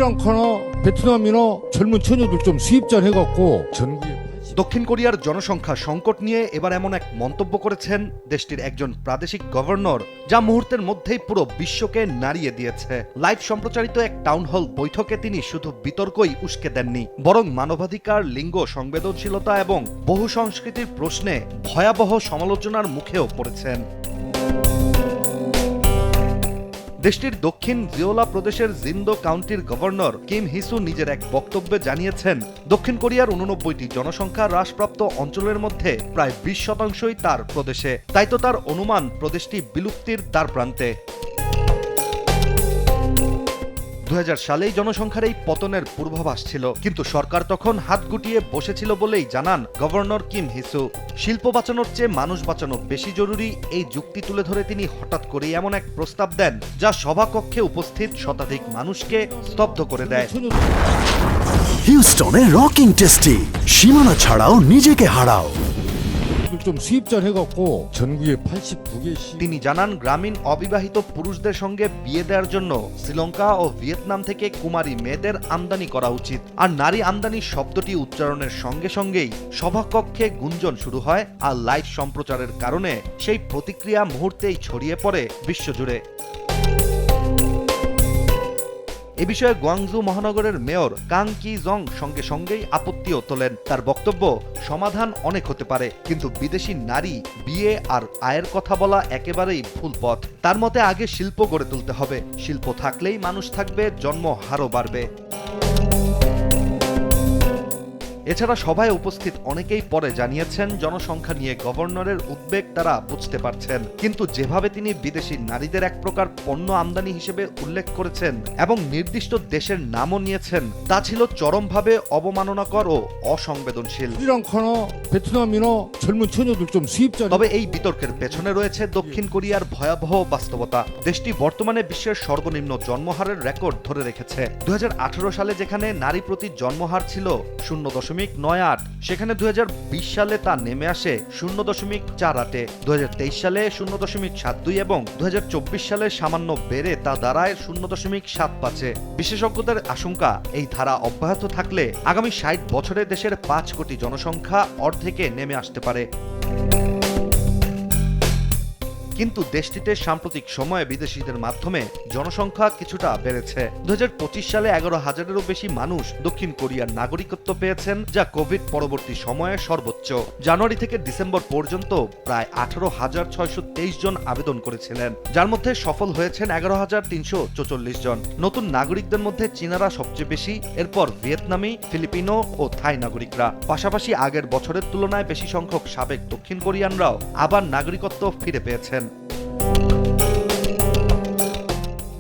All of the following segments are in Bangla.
스리랑카나 베트남이나 젊은 처녀들 좀 수입잘 해갖고 전국에 দক্ষিণ কোরিয়ার জনসংখ্যা সংকট নিয়ে এবার এমন এক মন্তব্য করেছেন দেশটির একজন প্রাদেশিক গভর্নর, যা মুহূর্তের মধ্যেই পুরো বিশ্বকে নাড়িয়ে দিয়েছে। লাইভ সম্প্রচারিত এক টাউন হল বৈঠকে তিনি শুধু বিতর্কই উস্কে দেননি, বরং মানবাধিকার, লিঙ্গ সংবেদনশীলতা এবং বহু সংস্কৃতির প্রশ্নে ভয়াবহ সমালোচনার মুখেও পড়েছেন। দেশটির দক্ষিণ জিওলা প্রদেশের জিন্দো কাউন্টির গভর্নর কিম হিসু নিজের এক বক্তব্যে জানিয়েছেন, দক্ষিণ কোরিয়ার 89টি জনসংখ্যা হ্রাসপ্রাপ্ত অঞ্চলের মধ্যে প্রায় 20% তার প্রদেশে। তাই তো তার অনুমান প্রদেশটি বিলুপ্তির দ্বারপ্রান্তে। 2000 সালেই জনসংখ্যার এই পতনের পূর্বাভাস ছিল, কিন্তু সরকার তখন হাত গুটিয়ে বসেছিল বলেই জানান গভর্নর কিম হিসু। শিল্প বাঁচানোর চেয়ে মানুষ বাঁচানো বেশি জরুরি, এই যুক্তি তুলে ধরে তিনি হঠাৎ করেই এমন এক প্রস্তাব দেন যা সভাকক্ষে উপস্থিত শতাধিক মানুষকে স্তব্ধ করে দেয়। হিউস্টনে রকিং টেস্টি, সীমানা ছাড়াও নিজেকে হারাও। 좀 수입잘 해갖고 전국에 89개 তিনি জানান, গ্রামীণ অবিবাহিত পুরুষদের সঙ্গে বিয়ে দেওয়ার জন্য শ্রীলঙ্কা ও ভিয়েতনাম থেকে কুমারী মেয়েদের আমদানি করা উচিত। আর নারী আমদানি শব্দটি উচ্চারণের সঙ্গে সঙ্গেই সভাকক্ষে গুঞ্জন শুরু হয়, আর লাইভ সম্প্রচারের কারণে সেই প্রতিক্রিয়া মুহূর্তেই ছড়িয়ে পড়ে বিশ্বজুড়ে। এ বিষয়ে গোয়াংজু মহানগরের মেয়র কাং কি জং সঙ্গে সঙ্গেই আপত্তিও তোলেন। তার বক্তব্য, সমাধান অনেক হতে পারে, কিন্তু বিদেশি নারী, বিয়ে আর আয়ের কথা বলা একেবারেই ভুল পথ। তার মতে আগে শিল্প গড়ে তুলতে হবে, শিল্প থাকলেই মানুষ থাকবে, জন্ম হারও বাড়বে। এছাড়া সভায় উপস্থিত অনেকেই পরে জানিয়েছেন, জনসংখ্যা নিয়ে গভর্নরের উদ্বেগ তারা বুঝতে পারছেন, কিন্তু যেভাবে তিনি বিদেশি নারীদের এক প্রকার পণ্য আমদানি হিসেবে উল্লেখ করেছেন এবং নির্দিষ্ট দেশের নামও নিয়েছেন, তা ছিল চরমভাবে অবমাননাকর ও অসংবেদনশীল। 스리랑카나 베트남이나 젊은 처녀들 좀 수입잘 তবে এই বিতর্কের পেছনে রয়েছে দক্ষিণ কোরিয়ার ভয়াবহ বাস্তবতা। দেশটি বর্তমানে বিশ্বের সর্বনিম্ন জন্মহারের রেকর্ড ধরে রেখেছে। 2018 সালে যেখানে নারী প্রতি জন্মহার ছিল 0.98, সেখানে 2020 সালে তা নেমে আসে 0.48, 2023 সালে 0.72 এবং 2024 সালে সামান্য বেড়ে তা দাঁড়ায় 0.75। বিশেষজ্ঞদের আশঙ্কা, এই ধারা অব্যাহত থাকলে আগামী 60 বছরে দেশের 5 কোটি জনসংখ্যা অর্ধেকে নেমে আসতে পারে। কিন্তু দেশটিতে সাম্প্রতিক সময়ে বিদেশিদের মাধ্যমে জনসংখ্যা কিছুটা বেড়েছে। 2025 সালে 11,000-এরও বেশি মানুষ দক্ষিণ কোরিয়ার নাগরিকত্ব পেয়েছেন, যা কোভিড পরবর্তী সময়ে সর্বোচ্চ। জানুয়ারি থেকে ডিসেম্বর পর্যন্ত প্রায় 18,623 জন আবেদন করেছিলেন, যার মধ্যে সফল হয়েছেন 11,344 জন। নতুন নাগরিকদের মধ্যে চীনারা সবচেয়ে বেশি, এরপর ভিয়েতনামি, ফিলিপিনো ও থাই নাগরিকরা। পাশাপাশি আগের বছরের তুলনায় বেশি সংখ্যক সাবেক দক্ষিণ কোরিয়ানরাও আবার নাগরিকত্ব ফিরে পেয়েছেন।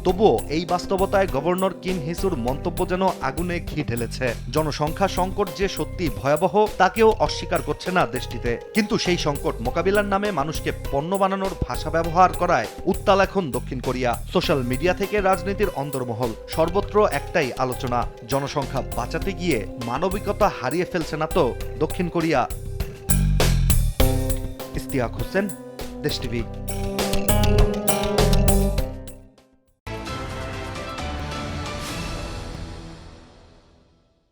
তবুও এই বাস্তবতায় গভর্নর কিম হিসুর মন্তব্য যেন আগুনে ঘি ঢেলেছে। জনসংখ্যা সংকট যে সত্যি ভয়াবহ, তাকেও অস্বীকার করছে না দেশটিতে, কিন্তু সেই সংকট মোকাবিলার নামে মানুষকে পণ্য বানানোর ভাষা ব্যবহার করায় উত্তাল এখন দক্ষিণ কোরিয়া। সোশ্যাল মিডিয়া থেকে রাজনীতির অন্দরমহল, সর্বত্র একটাই আলোচনা, জনসংখ্যা বাঁচাতে গিয়ে মানবিকতা হারিয়ে ফেলছে না তো দক্ষিণ কোরিয়া? ইশতিয়াক হোসেন, দেশ টিভি।